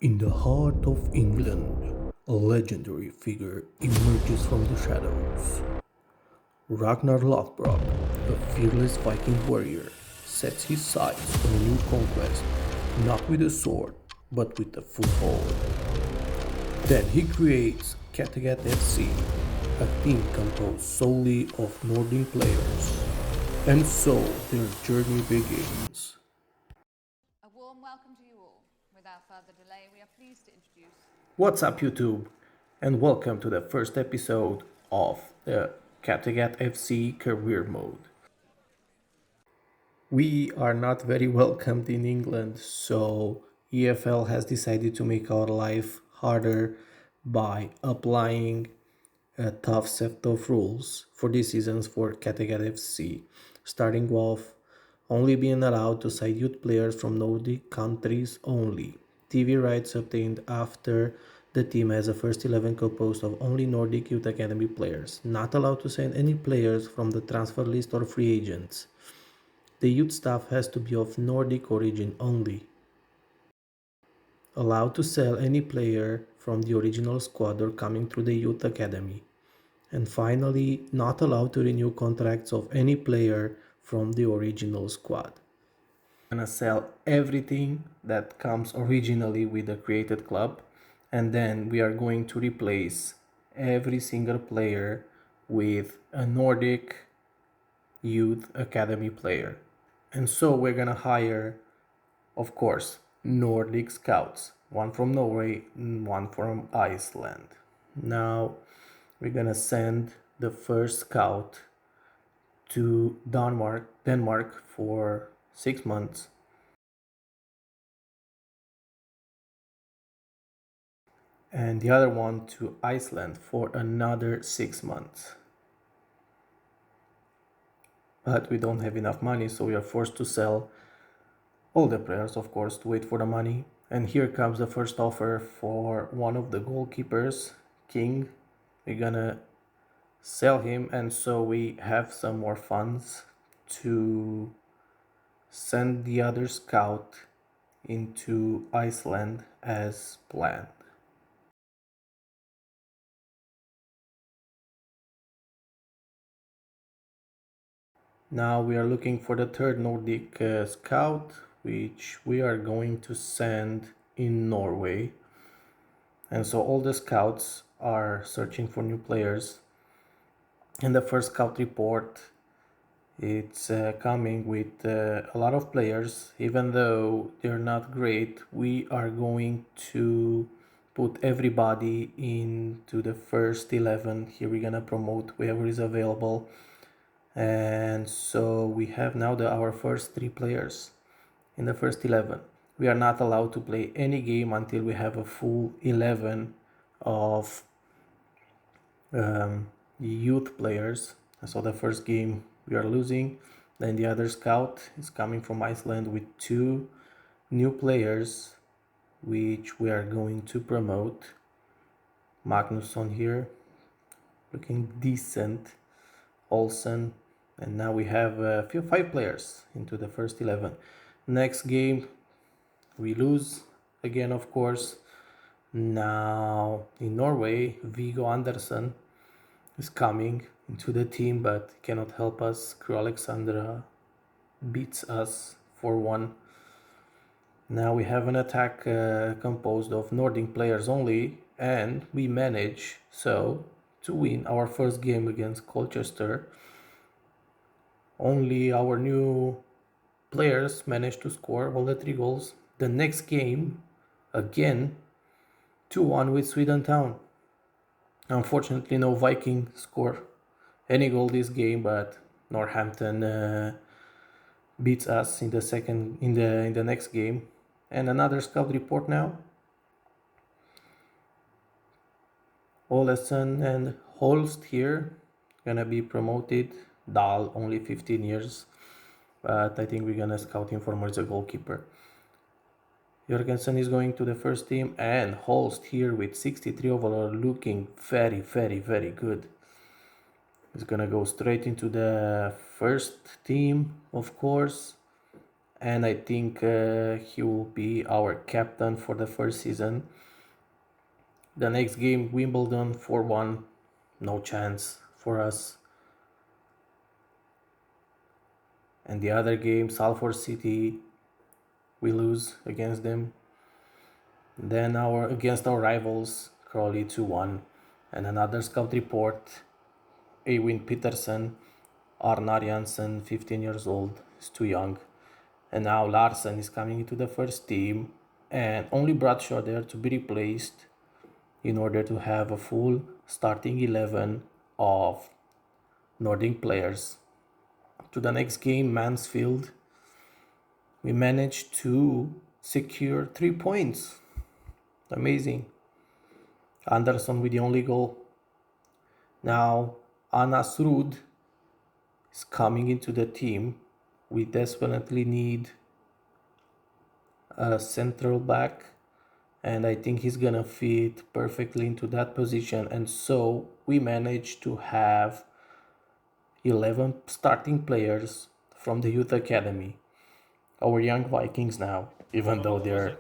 In the heart of England, a legendary figure emerges from the shadows. Ragnar Lothbrok, a fearless Viking warrior, sets his sights on a new conquest, not with a sword, but with a foothold. Then he creates Kattegat FC, a team composed solely of Nordic players. And so their journey begins. A warm welcome to you all. Without further delay, we are pleased to introduce. What's up, YouTube? And welcome to the first episode of the Kattegat FC Career Mode. We are not very welcomed in England, so EFL has decided to make our life harder by applying a tough set of rules for this seasons for Kattegat FC, starting off only being allowed to side youth players from Nordic countries only. TV rights obtained after the team has a first 11 composed of only Nordic Youth Academy players, not allowed to send any players from the transfer list or free agents. The youth staff has to be of Nordic origin only. Allowed to sell any player from the original squad or coming through the youth academy. And finally, not allowed to renew contracts of any player from the original squad. We're gonna sell everything that comes originally with the created club, and then we are going to replace every single player with a Nordic youth academy player. And so we're gonna hire, of course, Nordic scouts, one from Norway and one from Iceland. Now we're gonna send the first scout to Denmark for 6 months, and the other one to Iceland for another 6 months. But we don't have enough money, so we are forced to sell all the players, of course, to wait for the money. And here comes the first offer for one of the goalkeepers, King. We're gonna sell him, and so we have some more funds to send the other scout into Iceland as planned. Now we are looking for the third Nordic scout, which we are going to send in Norway. And so all the scouts are searching for new players. And the first scout report, it's coming with a lot of players. Even though they're not great, we are going to put everybody into the first 11. Here we're gonna promote whoever is available. And so we have now our first 3 players in the first 11. We are not allowed to play any game until we have a full 11 of youth players. So the first game we are losing. Then the other scout is coming from Iceland with 2 new players, which we are going to promote. Magnusson here, looking decent. Olsen, and now we have 5 players into the first 11. Next game we lose again, of course. Now in Norway, Viggo Andersen is coming into the team, but cannot help us. Crew Alexandra beats us 4-1. Now we have an attack composed of Nordic players only, and we manage so to win our first game against Colchester. Only our new players managed to score all the 3 goals. The next game, again, 2-1 with Sweden Town. Unfortunately, no Viking score any goal this game, but Northampton beats us in the next game. And another scout report now. Olesen and Holst here gonna be promoted. Dahl only 15 years, but I think we're gonna scout him for more as a goalkeeper. Jorgensen is going to the first team, and Holst here with 63 overall, looking very, very, very good. He's gonna go straight into the first team, of course. and I think he will be our captain for the first season. The next game, Wimbledon 4-1, no chance for us. And the other game, Salford City, we lose against them. Then against our rivals, Crawley 2-1. And another scout report, Eivind Petersen, Arnar Jansen, 15 years old, is too young. And now Larsen is coming into the first team, and only Bradshaw there to be replaced in order to have a full starting 11 of Nordic players. To the next game, Mansfield, we managed to secure 3 points. Amazing. Anderson with the only goal. Now Anas Rud is coming into the team. We desperately need a central back, and I think he's gonna fit perfectly into that position. And so we managed to have 11 starting players from the youth academy. Our young Vikings now, even though they're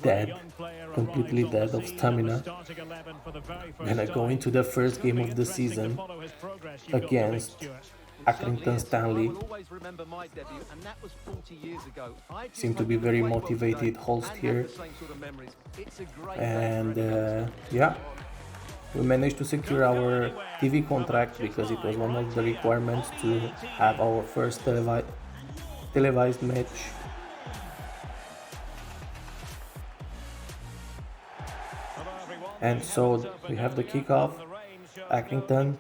dead, completely dead of stamina, gonna go into the first game of the season against Accrington Stanley. Seem to be very motivated host here, and yeah, we managed to secure our TV contract because it was one of the requirements to have our first televised match. And so we have the kickoff, Accrington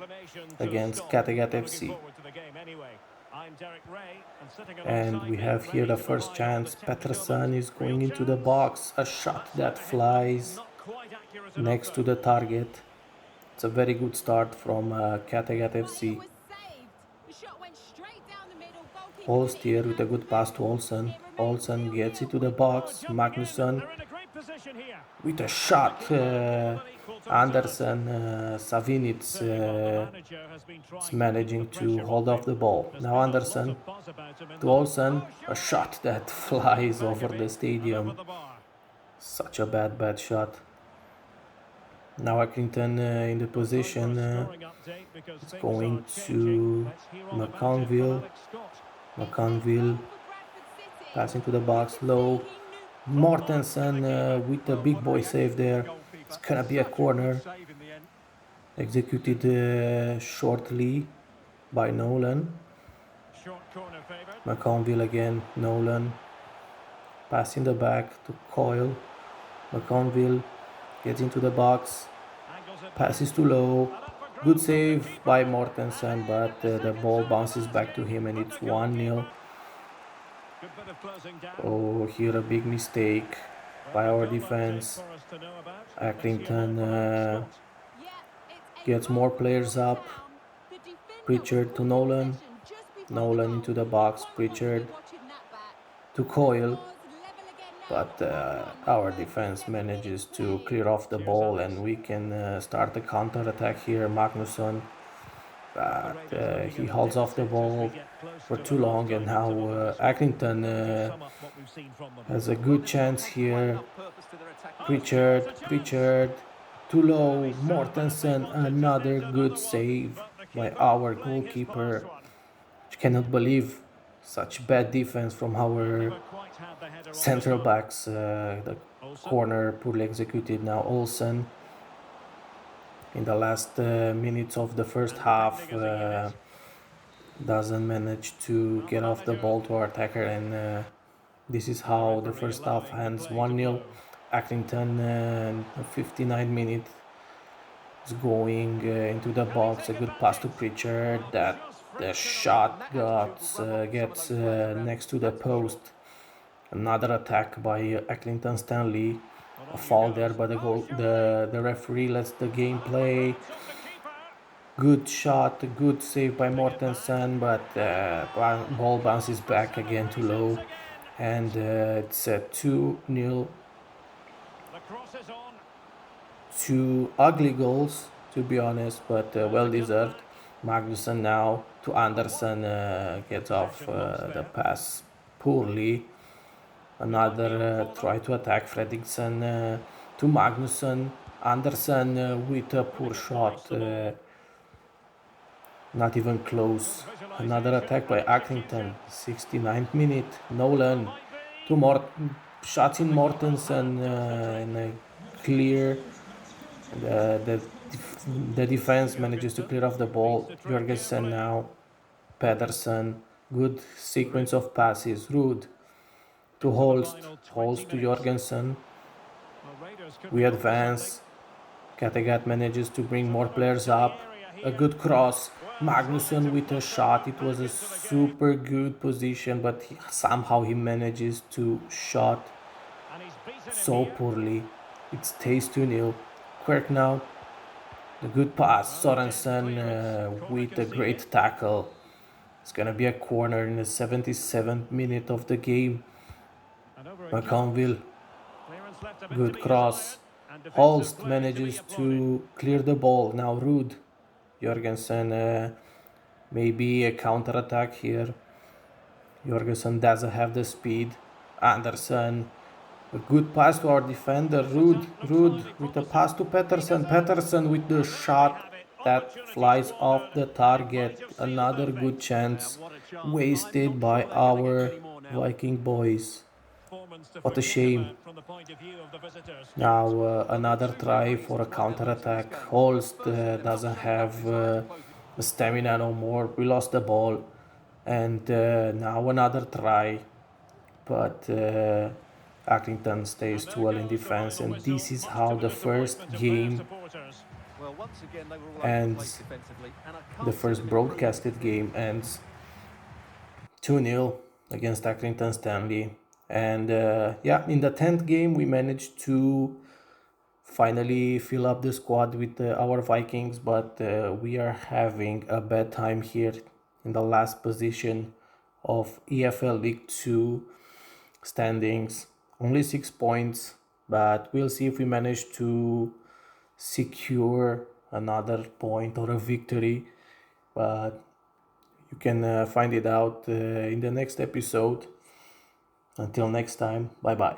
against Kattegat FC. And we have here the first chance. Peterson is going into the box, a shot that flies next to the target. It's a very good start from Kattegat FC. Holst here with a good pass to Olsen. Olsen gets into the box. Magnusson with a shot. Andersen, Savinits is managing to hold off the ball. Now Andersen to Olsen, a shot that flies over the stadium. Such a bad shot. Now Accrington in the position, it's going to McConville. McConville passing to the box, low. Mortensen with a big boy save there. It's gonna be a corner. Executed shortly by Nolan. McConville again, Nolan. Pass in the back to Coyle. McConville gets into the box. Passes too low. Good save by Mortensen, but the ball bounces back to him and it's 1-0. Oh, here a big mistake by our defense. Accrington gets more players up. Pritchard to Nolan. Nolan into the box. Pritchard to Coyle. But our defense manages to clear off the ball and we can start a counter-attack here. Magnusson, but he holds off the ball for too long, and now Accrington has a good chance here. Pritchard, too low. Mortensen, another good save by our goalkeeper. I cannot believe such bad defense from our central backs. The corner poorly executed. Now Olsen in the last minutes of the first half doesn't manage to get off the ball to our attacker, and this is how the first half ends. 1-0 Accrington. 59 minutes is going into the box. A good pass to Pritchard. That the shot gets next to the post. Another attack by Accrington Stanley. A foul there, but the referee lets the game play. Good shot, good save by Mortensen, but ball bounces back again too low, and it's 2-0. Two ugly goals, to be honest, but well deserved. Magnusson now to Andersen, gets off the pass poorly. Another try to attack Fredriksson to Magnusson. Anderson with a poor shot, not even close. Another attack by Accrington, 69th minute. Nolan to Morton, shots in Mortensen and a clear. The defense manages to clear off the ball. Jorgensen now. Pedersen. Good sequence of passes. Rude to Holst. Holst to Jorgensen. We advance. Kattegat manages to bring more players up. A good cross. Magnusson with a shot. It was a super good position, but somehow he manages to shot so poorly. It stays 2-0. Quirk now. The good pass. Sorensen with a great tackle. It's gonna be a corner in the 77th minute of the game. McConville. Good cross. Holst manages to clear the ball. Now Rude. Jorgensen maybe a counter attack here. Jorgensen doesn't have the speed. Anderson. A good pass to our defender. Rude with a pass to Pettersson. Pettersson with the shot that flies off the target. Another good chance wasted by our Viking boys. What a shame. Now another try for a counter-attack. Holst doesn't have stamina no more. We lost the ball. And now another try. But Accrington stays too well in defense. And this is how the first game ends. The first broadcasted game ends 2-0 against Accrington Stanley. And yeah, in the 10th game we managed to finally fill up the squad with our Vikings, but we are having a bad time here in the last position of EFL League 2 standings. Only 6 points, but we'll see if we manage to secure another point or a victory. But you can find it out in the next episode. Until next time, bye bye.